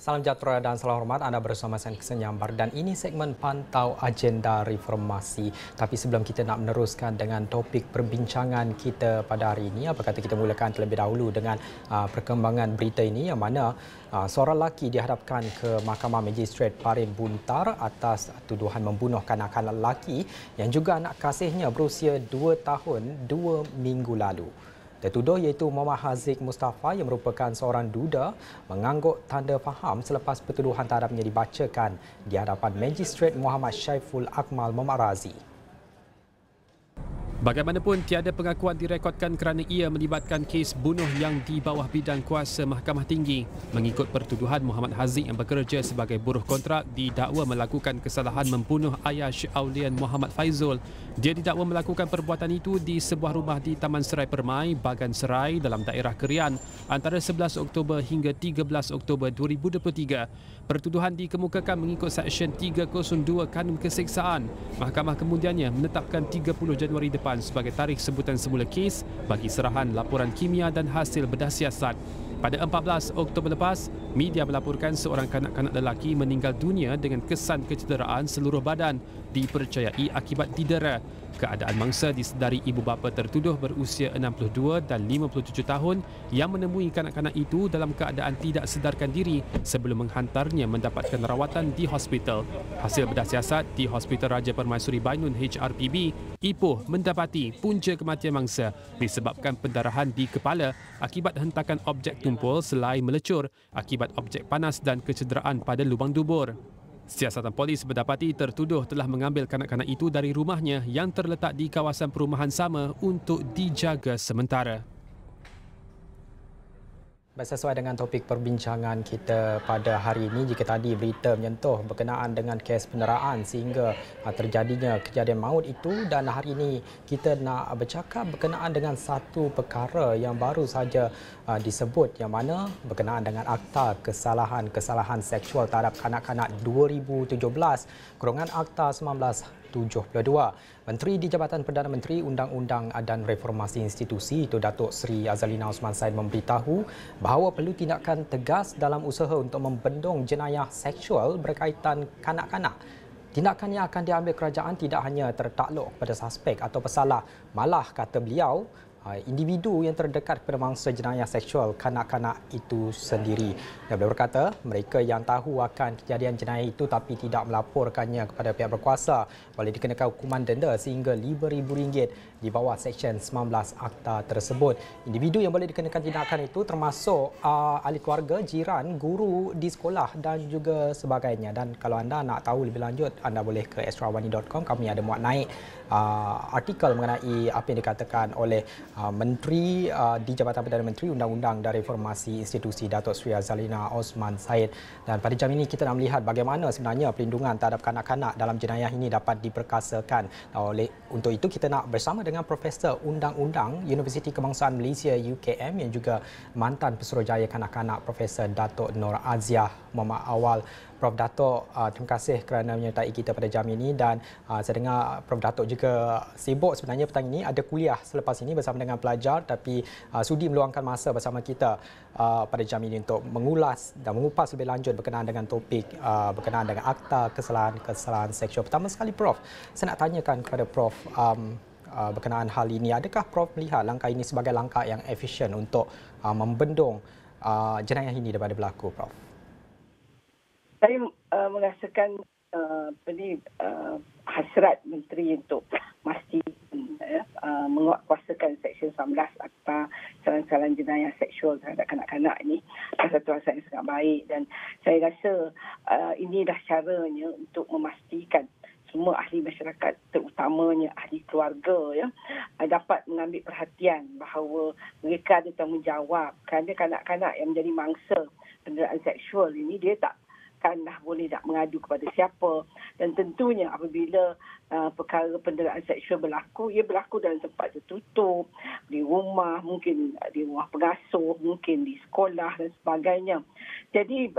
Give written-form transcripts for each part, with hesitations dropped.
Salam sejahtera dan salam hormat, anda bersama saya Kesenyambar dan ini segmen Pantau Agenda Reformasi. Tapi sebelum kita nak meneruskan dengan topik perbincangan kita pada hari ini, apa kata kita mulakan terlebih dahulu dengan perkembangan berita ini yang mana seorang lelaki dihadapkan ke Mahkamah Magistrate Parin Buntar atas tuduhan membunuh kanak-kanak lelaki yang juga anak kasihnya berusia 2 tahun 2 minggu lalu. Tertuduh iaitu Muhammad Haziq Mustafa yang merupakan seorang duda mengangguk tanda faham selepas pertuduhan terhadapnya dibacakan di hadapan Magistrate Muhammad Syaiful Akmal Muhammad Razi. Bagaimanapun, tiada pengakuan direkodkan kerana ia melibatkan kes bunuh yang di bawah bidang kuasa Mahkamah Tinggi. Mengikut pertuduhan, Muhammad Haziq yang bekerja sebagai buruh kontrak didakwa melakukan kesalahan membunuh ayah Syekh Aulian Muhammad Faizul. Dia didakwa melakukan perbuatan itu di sebuah rumah di Taman Serai Permai, Bagan Serai dalam daerah Kerian antara 11 Oktober hingga 13 Oktober 2023. Pertuduhan dikemukakan mengikut Seksyen 302 Kanun Keseksaan. Mahkamah kemudiannya menetapkan 30 Januari depan sebagai tarikh sebutan semula kes bagi serahan laporan kimia dan hasil bedah siasat. Pada 14 Oktober lepas, media melaporkan seorang kanak-kanak lelaki meninggal dunia dengan kesan kecederaan seluruh badan dipercayai akibat didera. Keadaan mangsa disedari ibu bapa tertuduh berusia 62 dan 57 tahun yang menemui kanak-kanak itu dalam keadaan tidak sedarkan diri sebelum menghantarnya mendapatkan rawatan di hospital. Hasil bedah siasat di Hospital Raja Permaisuri Bainun HRPB, Ipoh mendapati punca kematian mangsa disebabkan pendarahan di kepala akibat hentakan objek tumpul selain melecur akibat objek panas dan kecederaan pada lubang dubur. Siasatan polis berdapati tertuduh telah mengambil kanak-kanak itu dari rumahnya yang terletak di kawasan perumahan sama untuk dijaga sementara. Sesuai dengan topik perbincangan kita pada hari ini, jika tadi berita menyentuh berkenaan dengan kes penderaan sehingga terjadinya kejadian maut itu, dan hari ini kita nak bercakap berkenaan dengan satu perkara yang baru saja disebut yang mana berkenaan dengan Akta Kesalahan Seksual terhadap Kanak-kanak 2017 kurungan Akta 1972. Menteri di Jabatan Perdana Menteri Undang-Undang dan Reformasi Institusi itu Datuk Seri Azalina Osman Said memberitahu bahawa perlu tindakan tegas dalam usaha untuk membendung jenayah seksual berkaitan kanak-kanak. Tindakan yang akan diambil kerajaan tidak hanya tertakluk kepada suspek atau pesalah, malah kata beliau individu yang terdekat kepada mangsa jenayah seksual kanak-kanak itu sendiri. Dan beliau berkata mereka yang tahu akan kejadian jenayah itu tapi tidak melaporkannya kepada pihak berkuasa boleh dikenakan hukuman denda sehingga RM5,000 di bawah Seksyen 19 Akta tersebut. Individu yang boleh dikenakan tindakan itu termasuk ahli keluarga, jiran, guru di sekolah dan juga sebagainya. Dan kalau anda nak tahu lebih lanjut, anda boleh ke extrawani.com. Kami ada muat naik artikel mengenai apa yang dikatakan oleh Menteri di Jabatan Perdana Menteri Undang-Undang dan Reformasi Institusi Datuk Seri Azalina Osman Said. Dan pada jam ini kita nak melihat bagaimana sebenarnya perlindungan terhadap kanak-kanak dalam jenayah ini dapat diperkasakan. Untuk itu kita nak bersama dengan Profesor Undang-Undang Universiti Kebangsaan Malaysia UKM yang juga mantan Pesuruhjaya Kanak-kanak Profesor Datuk Nur Aziah Muhammad Awal. Prof Datuk, terima kasih kerana menyertai kita pada jam ini, dan saya dengar Prof Datuk juga sibuk sebenarnya petang ini, ada kuliah selepas ini bersama dengan pelajar, tapi sudi meluangkan masa bersama kita pada jam ini untuk mengulas dan mengupas lebih lanjut berkenaan dengan topik berkenaan dengan Akta Kesalahan Seksual. Pertama sekali Prof, saya nak tanyakan kepada Prof berkenaan hal ini, adakah Prof melihat langkah ini sebagai langkah yang efisien untuk membendung jenayah ini daripada berlaku, Prof? Saya merasakan hasrat menteri untuk memastikan menguatkuasakan Seksyen 19 Akta Kesalahan Jenayah Seksual terhadap kanak-kanak ini satu hasrat yang sangat baik, dan saya rasa ini dah caranya untuk memastikan semua ahli masyarakat, terutamanya ahli keluarga, dapat mengambil perhatian bahawa mereka ada tanggungjawab kerana kanak-kanak yang menjadi mangsa penderaan seksual ini dia tak dah boleh tak mengadu kepada siapa, dan tentunya apabila perkara penderaan seksual berlaku, ia berlaku dalam tempat tertutup, di rumah, mungkin di rumah pengasuh, mungkin di sekolah dan sebagainya. Jadi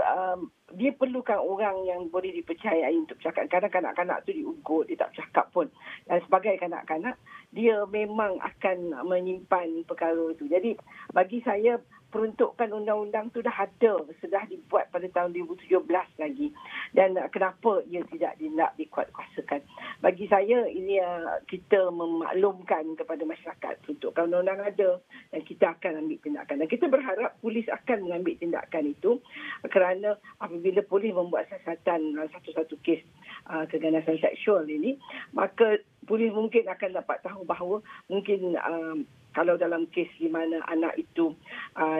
dia perlukan orang yang boleh dipercayai untuk bercakap. Kadang kanak-kanak tu diugut, dia tak bercakap pun. Dan sebagai kanak-kanak, dia memang akan menyimpan perkara itu. Jadi bagi saya, peruntukan undang-undang tu dah ada, sudah dibuat pada tahun 2017 lagi. Dan kenapa ia tidak dikuatkuasakan? Bagi saya, ini kita memaklumkan kepada masyarakat. Peruntukan undang-undang ada dan kita akan ambil tindakan. Dan kita berharap polis akan mengambil tindakan itu kerana apabila polis membuat siasatan satu-satu kes keganasan seksual ini, maka polis mungkin akan dapat tahu bahawa mungkin kalau dalam kes di mana anak itu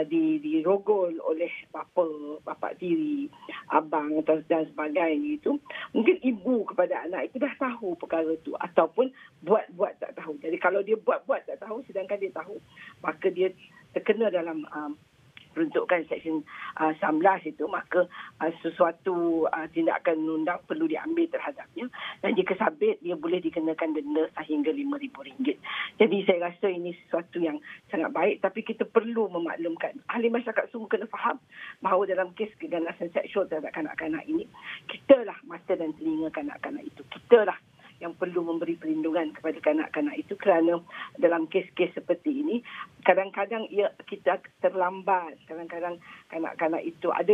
dirogol oleh bapa tiri, abang dan sebagainya itu, mungkin ibu kepada anak itu dah tahu perkara itu ataupun buat-buat tak tahu. Jadi kalau dia buat-buat tak tahu sedangkan dia tahu, maka dia terkena dalam peruntukan Seksyen 19 itu, maka sesuatu tindakan undang perlu diambil terhadapnya dan jika sabit dia boleh dikenakan denda sehingga RM5,000. Jadi saya rasa ini sesuatu yang sangat baik, tapi kita perlu memaklumkan. Ahli masyarakat semua kena faham bahawa dalam kes keganasan seksual terhadap kanak-kanak ini, kitalah mata dan telinga kanak-kanak itu. Kitalah yang perlu memberi perlindungan kepada kanak-kanak itu kerana dalam kes-kes seperti ini kadang-kadang kita terlambat. Kadang-kadang kanak-kanak itu ada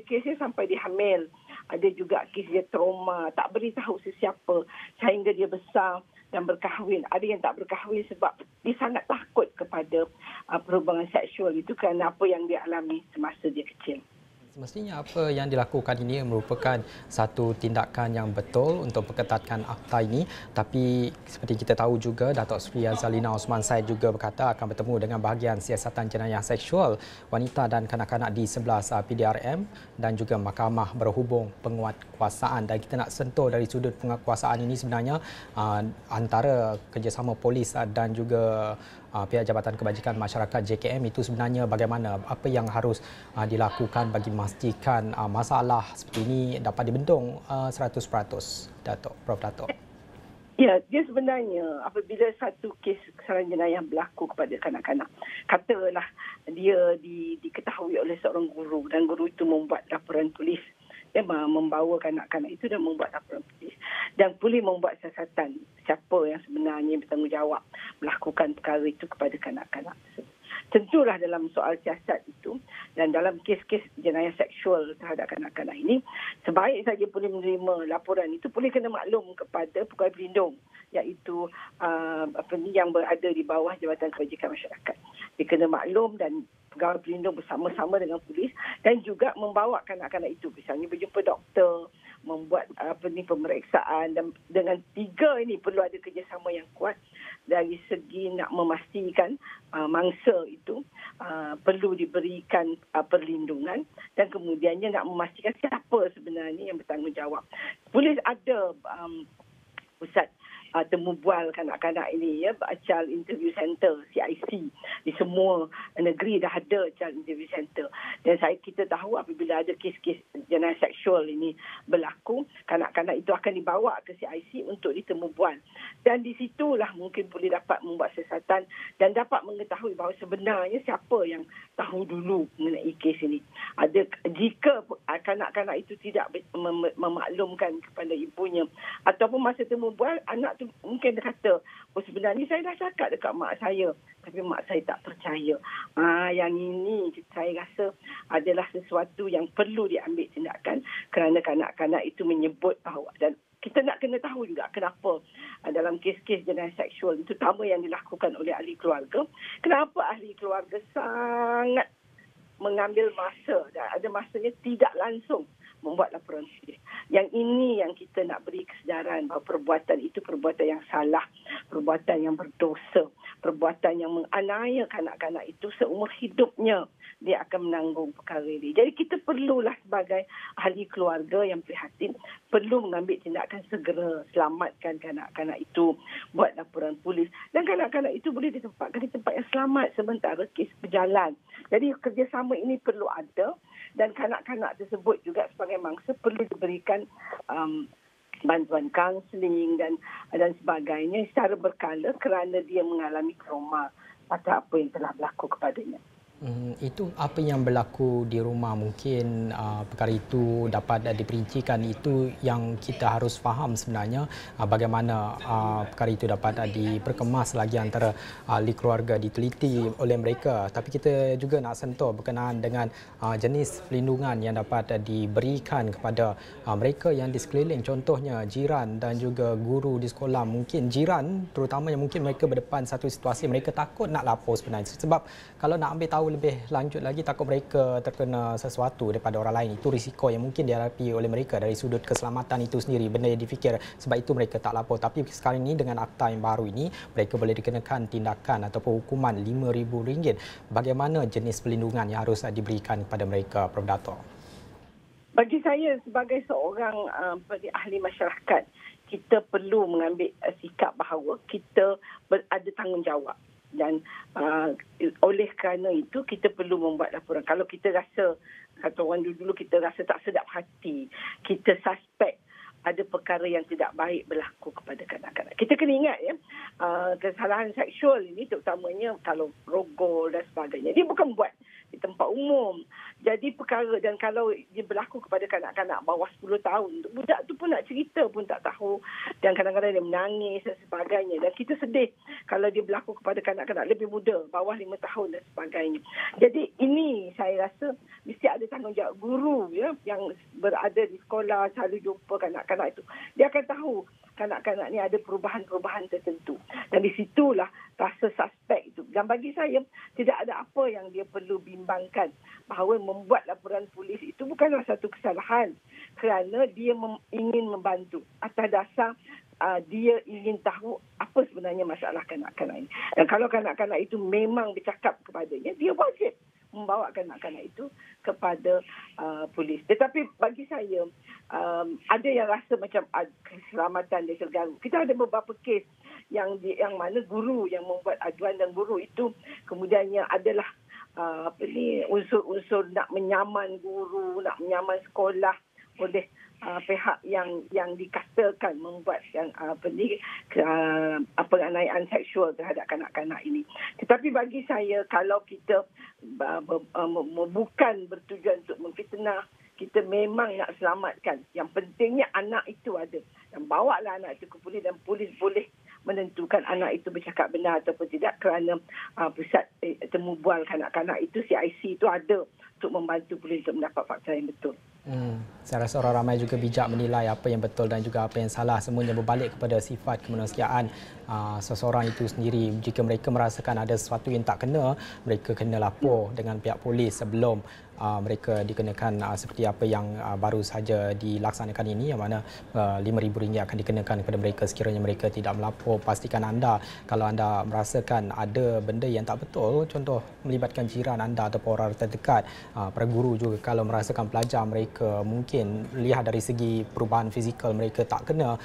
kesnya sampai dia hamil, ada juga kes dia trauma, tak beritahu sesiapa sehingga dia besar dan berkahwin. Ada yang tak berkahwin sebab dia sangat takut kepada perhubungan seksual itu kerana apa yang dia alami semasa dia kecil. Semestinya apa yang dilakukan ini merupakan satu tindakan yang betul untuk perketatkan akta ini, tapi seperti kita tahu juga Datuk Seri Zalina Osman Said juga berkata akan bertemu dengan bahagian siasatan jenayah seksual wanita dan kanak-kanak di 11 PDRM dan juga mahkamah berhubung penguatkuasaan. Dan kita nak sentuh dari sudut penguatkuasaan ini sebenarnya antara kerjasama polis dan juga pihak Jabatan Kebajikan Masyarakat JKM itu sebenarnya bagaimana, apa yang harus dilakukan bagi memastikan masalah seperti ini dapat dibendung 100%, Prof. Dato'. Ya, dia sebenarnya apabila satu kes kesalahan jenayah berlaku kepada kanak-kanak, katalah dia diketahui oleh seorang guru dan guru itu membuat laporan polis, dia membawa kanak-kanak itu dan membuat laporan polis dan polis membuat siasatan siapa yang sebenarnya bertanggungjawab melakukan perkara itu kepada kanak-kanak tersebut. Tentulah dalam soal siasat itu dan dalam kes-kes jenayah seksual terhadap kanak-kanak ini, sebaik saja polis menerima laporan itu, polis kena maklum kepada pegawai pelindung iaitu yang berada di bawah Jabatan Kebajikan Masyarakat. Dia kena maklum dan pegawai pelindung bersama-sama dengan polis dan juga membawa kanak-kanak itu, misalnya berjumpa doktor, membuat pemeriksaan, dan dengan tiga ini perlu ada kerjasama yang kuat dari segi nak memastikan mangsa itu perlu diberikan perlindungan dan kemudiannya nak memastikan siapa sebenarnya yang bertanggungjawab. Polis ada pusat temu bual kanak-kanak ini, Child Interview Center, CIC, di semua negeri dah ada Child Interview Center. Dan kita tahu apabila ada kes-kes jenayah seksual ini berlaku, kanak-kanak itu akan dibawa ke CIC untuk ditemu bual. Dan di situlah mungkin boleh dapat membuat siasatan dan dapat mengetahui bahawa sebenarnya siapa yang tahu dulu mengenai kes ini. Jika kanak-kanak itu tidak memaklumkan kepada ibunya ataupun masa temu bual, anak tu mungkin dia kata, sebenarnya saya dah cakap dekat mak saya, tapi mak saya tak percaya. Yang ini saya rasa adalah sesuatu yang perlu diambil tindakan kerana kanak-kanak itu menyebut bahawa, dan kita nak kena tahu juga kenapa dalam kes-kes jenayah seksual itu, terutama yang dilakukan oleh ahli keluarga, kenapa ahli keluarga sangat mengambil masa dan ada masanya tidak langsung membuat laporan polis. Yang ini yang kita nak beri kesedaran bahawa perbuatan itu perbuatan yang salah, perbuatan yang berdosa, perbuatan yang menganiaya kanak-kanak itu seumur hidupnya dia akan menanggung perkara ini. Jadi kita perlulah sebagai ahli keluarga yang prihatin, perlu mengambil tindakan segera selamatkan kanak-kanak itu, buat laporan polis dan kanak-kanak itu boleh ditempatkan di tempat yang selamat sementara kes berjalan. Jadi kerjasama ini perlu ada dan kanak-kanak tersebut juga sebagai mangsa perlu diberikan bantuan kaunseling dan sebagainya secara berkala kerana dia mengalami trauma atas apa yang telah berlaku kepadanya. Itu apa yang berlaku di rumah, mungkin perkara itu dapat diperincikan. Itu yang kita harus faham sebenarnya, bagaimana perkara itu dapat diperkemas lagi antara ahli keluarga, diteliti oleh mereka. Tapi kita juga nak sentuh berkenaan dengan jenis perlindungan yang dapat diberikan kepada mereka yang di sekeliling, contohnya jiran dan juga guru di sekolah. Mungkin jiran terutamanya, mungkin mereka berdepan satu situasi mereka takut nak lapor sebenarnya, sebab kalau nak ambil tahu lebih lanjut lagi, takut mereka terkena sesuatu daripada orang lain. Itu risiko yang mungkin dihadapi oleh mereka dari sudut keselamatan itu sendiri, benda yang difikir, sebab itu mereka tak lapor. Tapi sekarang ini dengan akta yang baru ini, mereka boleh dikenakan tindakan ataupun hukuman RM5,000. Bagaimana jenis perlindungan yang harus diberikan kepada mereka, Prof. Dato'? Bagi saya sebagai seorang ahli masyarakat, kita perlu mengambil sikap bahawa kita ada tanggungjawab. Dan oleh kerana itu kita perlu membuat laporan. Kalau kita rasa, kata orang dulu kita rasa tak sedap hati, kita suspek ada perkara yang tidak baik berlaku kepada kanak-kanak. Kita kena ingat ya, kesalahan seksual ini terutamanya kalau rogol dan sebagainya, dia bukan buat di tempat umum. Jadi perkara, dan kalau dia berlaku kepada kanak-kanak bawah 10 tahun, budak tu pun nak cerita pun tak tahu, dan kadang-kadang dia menangis dan sebagainya. Dan kita sedih kalau dia berlaku kepada kanak-kanak lebih muda, bawah 5 tahun dan sebagainya. Jadi ini saya rasa mesti ada tanggungjawab guru ya, yang berada di sekolah, selalu jumpa kanak-kanak itu. Dia akan tahu kanak-kanak ni ada perubahan-perubahan tertentu. Dan di situlah rasa suspek itu. Dan bagi saya, tidak ada apa yang dia perlu bimbangkan, bahawa membuat laporan polis itu bukanlah satu kesalahan, kerana dia ingin membantu atas dasar dia ingin tahu apa sebenarnya masalah kanak-kanak ini. Dan kalau kanak-kanak itu memang bercakap kepadanya, dia wajib membawa kanak-kanak itu kepada polis. Tetapi bagi saya, ada yang rasa macam keselamatan dia terganggu. Kita ada beberapa kes yang mana guru yang membuat aduan, dan guru itu kemudiannya adalah unsur-unsur nak menyaman guru, nak menyaman sekolah oleh pihak yang dikatakan membuat penganiayaan seksual terhadap kanak-kanak ini. Tetapi bagi saya, kalau kita bukan bertujuan untuk memfitnah, kita memang nak selamatkan. Yang pentingnya anak itu ada. Dan bawalah anak itu ke polis, dan polis boleh menentukan anak itu bercakap benar ataupun tidak, kerana pusat temu bual kanak-kanak itu, CIC itu ada untuk membantu polis untuk mendapat fakta yang betul. Saya rasa orang ramai juga bijak menilai apa yang betul dan juga apa yang salah. Semuanya berbalik kepada sifat kemanusiaan seseorang itu sendiri. Jika mereka merasakan ada sesuatu yang tak kena, mereka kena lapor dengan pihak polis sebelum mereka dikenakan seperti apa yang baru saja dilaksanakan ini, yang mana RM5,000 akan dikenakan kepada mereka sekiranya mereka tidak melapor. Pastikan anda, kalau anda merasakan ada benda yang tak betul, contoh melibatkan jiran anda atau orang terdekat, para guru juga, kalau merasakan pelajar mereka mungkin lihat dari segi perubahan fizikal mereka tak kena,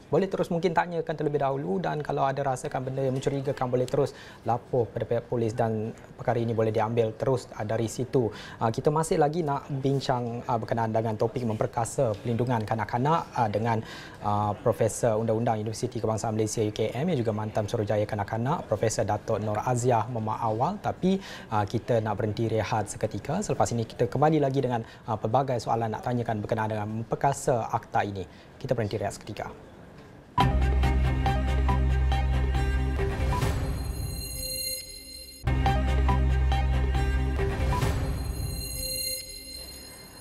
boleh terus mungkin tanyakan terlebih dahulu, dan kalau ada rasakan benda yang mencurigakan boleh terus lapor pada pihak polis, dan perkara ini boleh diambil terus dari situ. Kita masih lagi nak bincang berkenaan dengan topik memperkasa pelindungan kanak-kanak dengan Profesor Undang-Undang Universiti Kebangsaan Malaysia UKM yang juga mantan Suruhjaya Kanak-kanak, Profesor Dato' Nur Aziah Mema Awal. Tapi kita nak berhenti rehat seketika. Selepas ini kita kembali lagi dengan pelbagai soalan nak tanyakan berkenaan dengan memperkasa akta ini. Kita berhenti rehat seketika.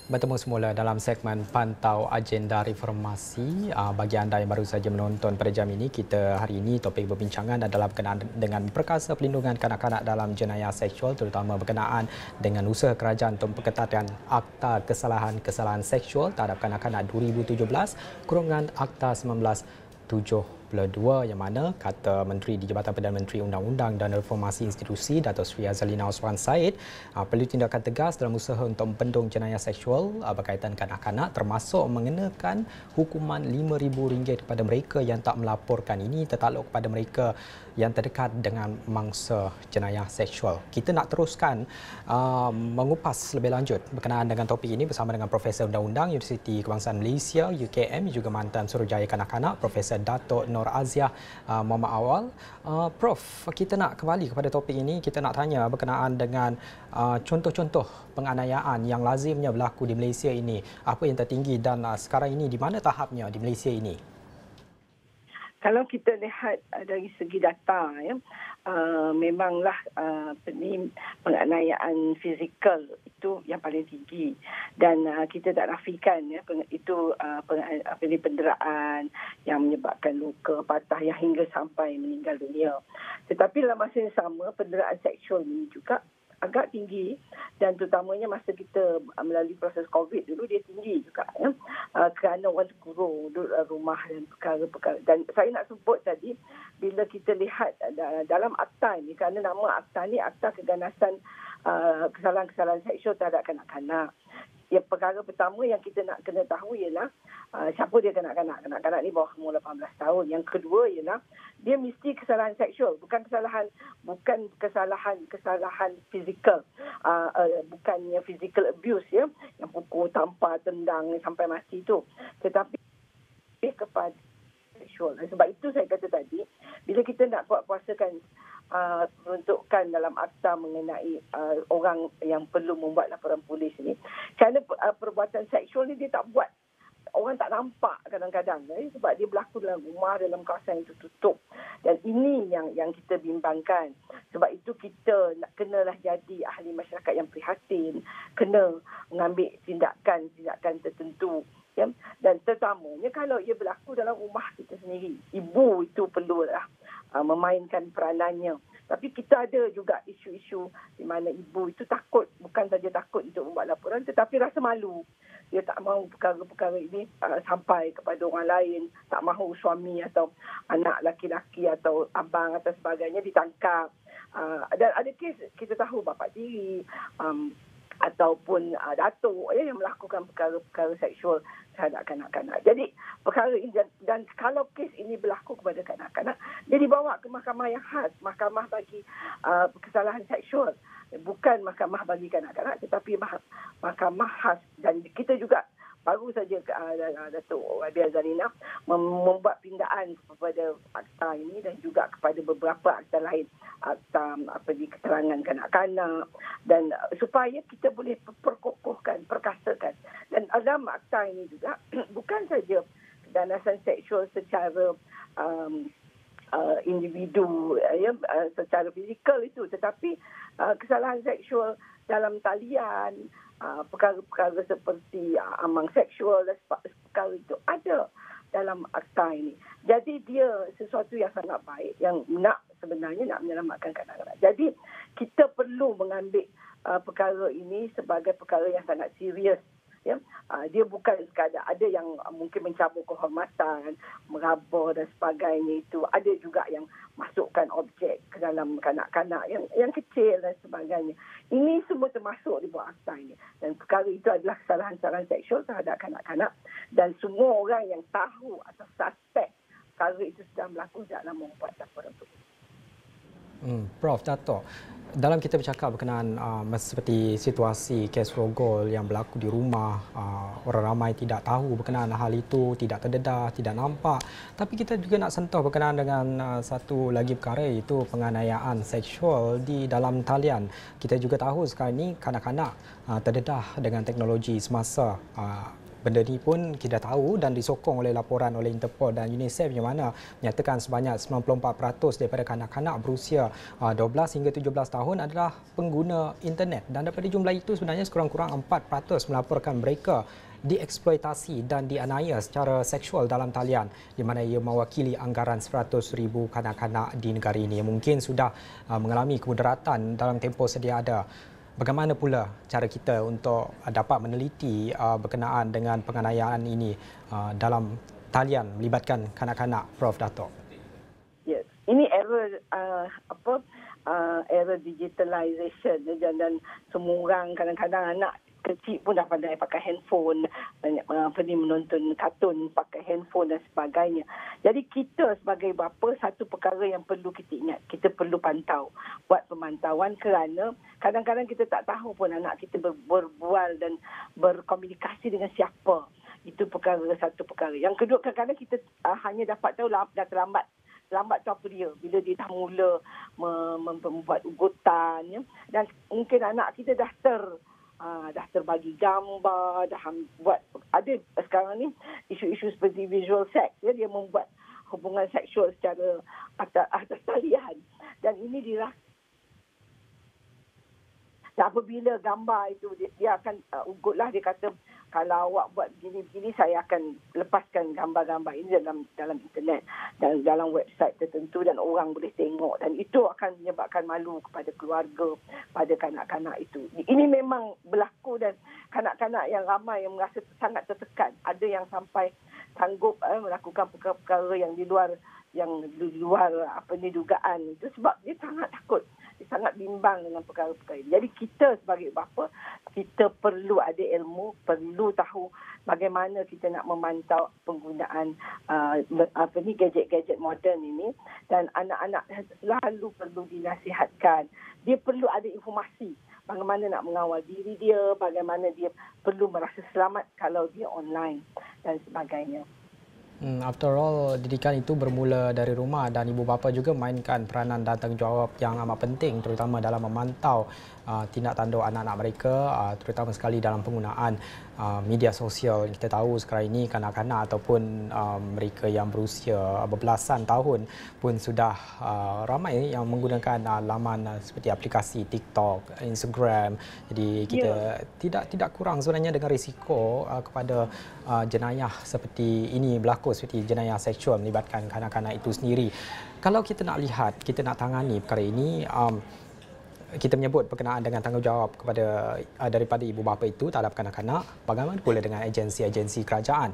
Bertemu semula dalam segmen Pantau Agenda Reformasi. Bagi anda yang baru saja menonton pada jam ini, kita hari ini topik perbincangan adalah berkenaan dengan perkasa pelindungan kanak-kanak dalam jenayah seksual, terutama berkenaan dengan usaha kerajaan untuk memperketatkan Akta Kesalahan-Kesalahan Seksual terhadap Kanak-kanak 2017 / Akta 1975. 2 yang mana kata Menteri di Jabatan Perdana Menteri Undang-Undang dan Reformasi Institusi Dato' Sri Azalina Osman Said perlu tindakan tegas dalam usaha untuk membendung jenayah seksual berkaitan kanak-kanak, termasuk mengenakan hukuman RM5,000 kepada mereka yang tak melaporkan. Ini tertakluk kepada mereka yang terdekat dengan mangsa jenayah seksual. Kita nak teruskan mengupas lebih lanjut berkenaan dengan topik ini bersama dengan Profesor Undang-Undang Universiti Kebangsaan Malaysia UKM, juga mantan Suruhjaya Kanak-Kanak Profesor Dato' Nur Aziah Muhammad Awal. Prof, kita nak kembali kepada topik ini. Kita nak tanya berkenaan dengan contoh-contoh penganiayaan yang lazimnya berlaku di Malaysia ini. Apa yang tertinggi dan sekarang ini di mana tahapnya di Malaysia ini? Kalau kita lihat dari segi data, memanglah penganiayaan fizikal itu yang paling tinggi, dan kita tak nafikan itu penderaan yang menyebabkan luka patah yang hingga sampai meninggal dunia. Tetapi dalam masa yang sama, penderaan seksual ini juga agak tinggi, dan terutamanya masa kita melalui proses COVID dulu dia tinggi juga, kerana orang kurung duduk rumah dan perkara-perkara. Dan saya nak sebut tadi, bila kita lihat dalam akta ini, kerana nama akta ni Akta Keganasan Kesalahan-Kesalahan Seksual Terhadap Kanak-Kanak. Yang perkara pertama yang kita nak kena tahu ialah siapa dia kanak-kanak. Kanak-kanak ni bawah umur 18 tahun. Yang kedua ialah dia mesti kesalahan seksual, bukan kesalahan fizikal, bukannya physical abuse yang pukul, tampar, tendang sampai mati tu, tetapi kepada seksual. Sebab itu saya kata tadi, bila kita nak kuasakan peruntukan dalam akta mengenai orang yang perlu membuat laporan polis ni, kerana perbuatan seksual ni dia tak buat, orang tak nampak kadang-kadang, sebab dia berlaku dalam rumah, dalam kawasan yang tertutup. Dan ini yang kita bimbangkan. Sebab itu kita kenalah jadi ahli masyarakat yang prihatin, kena mengambil tindakan tertentu. Dan terutamanya kalau ia berlaku dalam rumah kita sendiri, ibu itu perlulah memainkan peranannya. Tapi kita ada juga isu-isu di mana ibu itu takut, bukan saja takut untuk membuat laporan, tetapi rasa malu. Dia tak mahu perkara-perkara ini sampai kepada orang lain, tak mahu suami atau anak laki-laki atau abang atau sebagainya ditangkap. Dan ada kes kita tahu bapa tiri ataupun datuk yang melakukan perkara-perkara seksual terhadap kanak-kanak. Jadi perkara ini, dan kalau kes ini berlaku kepada kanak-kanak, dia dibawa ke mahkamah yang khas, mahkamah bagi kesalahan seksual, bukan mahkamah bagi kanak-kanak tetapi mahkamah khas. Dan kita juga baru saja Datuk Wabi Azalina membuat pindaan kepada akta ini dan juga kepada beberapa akta lain, akta keterangan kanak-kanak, dan supaya kita boleh perkokohkan, perkasakan. Dan dalam akta ini juga bukan saja keganasan seksual secara individu, secara fizikal itu, tetapi kesalahan seksual dalam talian, perkara-perkara seperti amang seksual dan perkara itu ada dalam akta ini. Jadi dia sesuatu yang sangat baik, yang sebenarnya nak menyelamatkan kanak-kanak. Jadi kita perlu mengambil perkara ini sebagai perkara yang sangat serius. Dia bukan sekadar ada yang mungkin mencabut kehormatan, meraba dan sebagainya itu. Ada juga yang masukkan objek ke dalam kanak-kanak yang kecil dan sebagainya. Ini semua termasuk di bawah akta ini. Dan perkara itu adalah kesalahan-kesalahan seksual terhadap kanak-kanak. Dan semua orang yang tahu atau suspek perkara itu sedang berlaku dalam membuat laporan itu. Prof Dato', dalam kita bercakap berkenaan seperti situasi kes rogol yang berlaku di rumah, orang ramai tidak tahu berkenaan hal itu, tidak terdedah, tidak nampak. Tapi kita juga nak sentuh berkenaan dengan satu lagi perkara, iaitu penganiayaan seksual di dalam talian. Kita juga tahu sekarang ini kanak-kanak terdedah dengan teknologi semasa. Benda ini pun kita tahu dan disokong oleh laporan oleh Interpol dan UNICEF yang mana menyatakan sebanyak 94% daripada kanak-kanak berusia 12 hingga 17 tahun adalah pengguna internet. Dan daripada jumlah itu sebenarnya sekurang-kurang 4% melaporkan mereka dieksploitasi dan dianiaya secara seksual dalam talian, di mana ia mewakili anggaran 100,000 kanak-kanak di negara ini yang mungkin sudah mengalami kemudaratan dalam tempoh sedia ada. Bagaimana pula cara kita untuk dapat meneliti berkenaan dengan penganiayaan ini dalam talian melibatkan kanak-kanak, Prof Dato'? era digitalization dan semua orang kadang-kadang anak kecil pun dah pandai pakai handphone, menonton kartun pakai handphone dan sebagainya. Jadi kita sebagai bapa, satu perkara yang perlu kita ingat, kita perlu buat pemantauan, kerana kadang-kadang kita tak tahu pun anak kita berbual dan berkomunikasi dengan siapa. Itu satu perkara. Yang kedua, kadang-kadang kita hanya dapat tahu dah terlambat. Lambat tu apa dia? Bila dia dah mula membuat ugutan, ya? Dan mungkin anak kita dah terbagi gambar, dah buat, ada sekarang ni isu-isu seperti visual sex, ya, dia membuat hubungan seksual secara atas talian, dan ini dan apabila gambar itu dia akan ugutlah, dia kata kalau awak buat begini-begini, saya akan lepaskan gambar-gambar ini dalam internet dan dalam website tertentu, dan orang boleh tengok, dan itu akan menyebabkan malu kepada keluarga, pada kanak-kanak itu. Ini memang berlaku, dan kanak-kanak yang ramai yang merasa sangat tertekan. Ada yang sampai sanggup melakukan perkara-perkara yang di luar dugaan itu, sebab dia sangat takut. Dia sangat bimbang dengan perkara-perkara ini. Jadi kita sebagai bapa, kita perlu ada ilmu, perlu tahu bagaimana kita nak memantau penggunaan gadget-gadget moden ini, dan anak-anak selalu perlu dinasihatkan. Dia perlu ada informasi bagaimana nak mengawal diri dia, bagaimana dia perlu merasa selamat kalau dia online dan sebagainya. After all, didikan itu bermula dari rumah, dan ibu bapa juga mainkan peranan dan tanggungjawab yang amat penting, terutama dalam memantau tindak tanduk anak-anak mereka, terutama sekali dalam penggunaan media sosial. Kita tahu sekarang ini kanak-kanak ataupun mereka yang berusia berbelasan tahun pun sudah ramai yang menggunakan laman seperti aplikasi TikTok, Instagram. Jadi kita tidak kurang sebenarnya dengan risiko kepada jenayah seperti ini berlaku, seperti jenayah seksual melibatkan kanak-kanak itu sendiri. Kalau kita nak lihat, kita nak tangani perkara ini, kita menyebut berkenaan dengan tanggungjawab daripada ibu bapa itu terhadap kanak-kanak. Bagaimana pula dengan agensi-agensi kerajaan?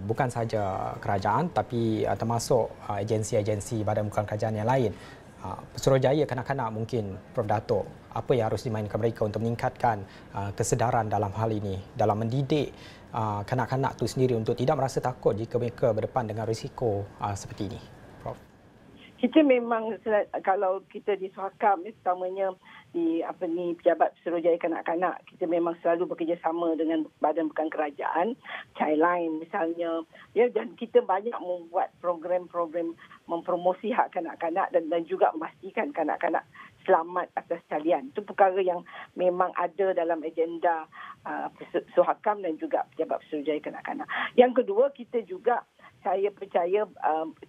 Bukan saja kerajaan, tapi termasuk agensi-agensi badan bukan kerajaan yang lain. Suruhanjaya kanak-kanak mungkin, Prof Dato', apa yang harus dimainkan mereka untuk meningkatkan kesedaran dalam hal ini, dalam mendidik kanak-kanak itu sendiri untuk tidak merasa takut jika mereka berdepan dengan risiko seperti ini, Prof? Kita memang, kalau kita di Suhakam, terutamanya di Pejabat Suruhanjaya Kanak-kanak, kita memang selalu bekerjasama dengan badan bukan kerajaan, Childline misalnya, ya, dan kita banyak membuat program-program mempromosi hak kanak-kanak dan juga memastikan kanak-kanak selamat atas talian. Itu perkara yang memang ada dalam agenda Suhakam dan juga Pejabat Suruhanjaya Kanak-kanak. Yang kedua, kita juga, saya percaya,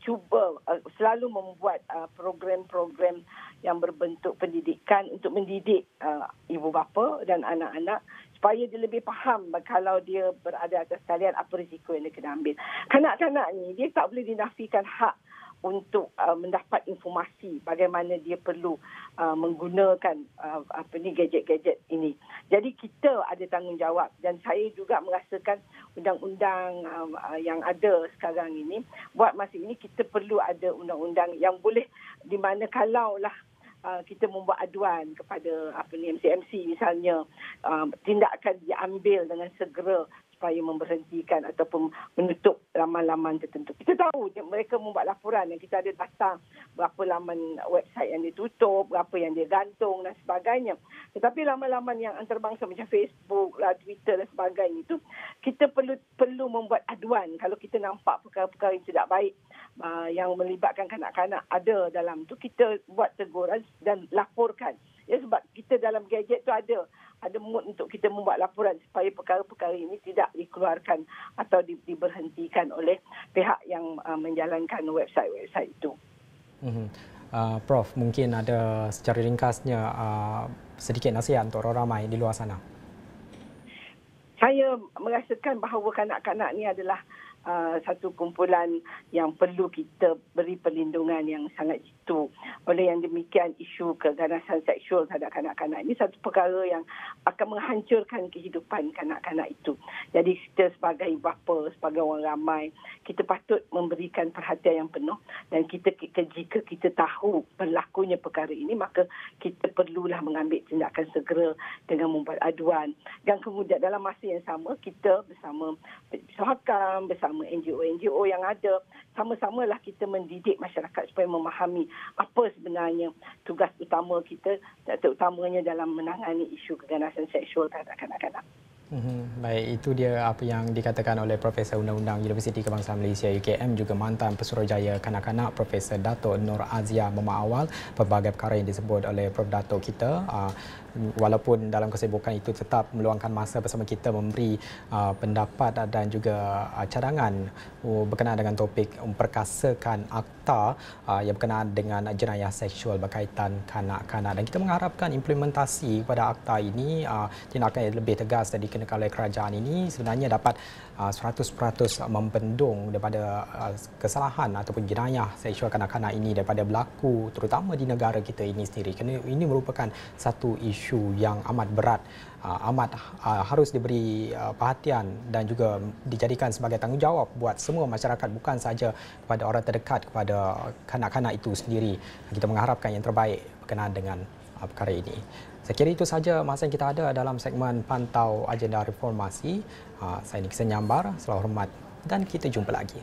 cuba selalu membuat program-program yang berbentuk pendidikan untuk mendidik ibu bapa dan anak-anak supaya dia lebih faham kalau dia berada atas talian apa risiko yang dia kena ambil. Kanak-kanak ni dia tak boleh dinafikan hak untuk mendapat informasi bagaimana dia perlu menggunakan gadget-gadget ini. Jadi kita ada tanggungjawab, dan saya juga merasakan undang-undang yang ada sekarang ini, buat masa ini kita perlu ada undang-undang yang boleh, di mana kalaulah kita membuat aduan kepada MCMC misalnya, tindakan diambil dengan segera supaya memberhentikan ataupun menutup laman-laman tertentu. Kita tahu mereka membuat laporan yang kita ada data berapa laman website yang ditutup, berapa yang dia gantung dan sebagainya. Tetapi laman-laman yang antarabangsa macam Facebook, Twitter dan sebagainya itu, kita perlu membuat aduan kalau kita nampak perkara-perkara yang tidak baik yang melibatkan kanak-kanak ada dalam tu, kita buat teguran dan laporkan. Ya, sebab kita dalam gadget tu ada mood untuk kita membuat laporan supaya perkara-perkara ini tidak dikeluarkan atau diberhentikan oleh pihak yang menjalankan website-website itu. Prof, mungkin ada secara ringkasnya sedikit nasihat untuk orang ramai di luar sana. Saya merasakan bahawa kanak-kanak ni adalah satu kumpulan yang perlu kita beri perlindungan yang sangat itu. Oleh yang demikian, isu keganasan seksual terhadap kanak-kanak ini satu perkara yang akan menghancurkan kehidupan kanak-kanak itu. Jadi kita sebagai bapa, sebagai orang ramai, kita patut memberikan perhatian yang penuh, dan jika kita tahu berlakunya perkara ini, maka kita perlulah mengambil tindakan segera dengan membuat aduan. Dan kemudian dalam masa yang sama, kita bersama Hakam, bersama NGO-NGO yang ada, sama-samalah kita mendidik masyarakat supaya memahami apa sebenarnya tugas utama kita, terutamanya dalam menangani isu keganasan seksual terhadap kanak-kanak. Baik, itu dia apa yang dikatakan oleh Profesor Undang-Undang Universiti Kebangsaan Malaysia UKM, juga mantan Pesuruhjaya Kanak-kanak Profesor Dato' Nur Azia Memaawal. Pelbagai perkara yang disebut oleh Prof Dato' kita, walaupun dalam kesibukan itu tetap meluangkan masa bersama kita memberi pendapat dan juga cadangan berkenaan dengan topik memperkasakan akta yang berkenaan dengan jenayah seksual berkaitan kanak-kanak. Dan kita mengharapkan implementasi pada akta ini, tindakan yang lebih tegas dan dikenakan oleh kerajaan ini sebenarnya dapat 100% membendung daripada kesalahan ataupun jenayah seksual kanak-kanak ini daripada berlaku, terutama di negara kita ini sendiri. Kerana ini merupakan satu isu yang amat berat, harus diberi perhatian dan juga dijadikan sebagai tanggungjawab buat semua masyarakat, bukan saja kepada orang terdekat, kepada kanak-kanak itu sendiri. Kita mengharapkan yang terbaik berkenaan dengan perkara ini. Saya kira itu saja masa yang kita ada dalam segmen Pantau Agenda Reformasi. Saya Nixon Nyambar, selalu hormat dan kita jumpa lagi.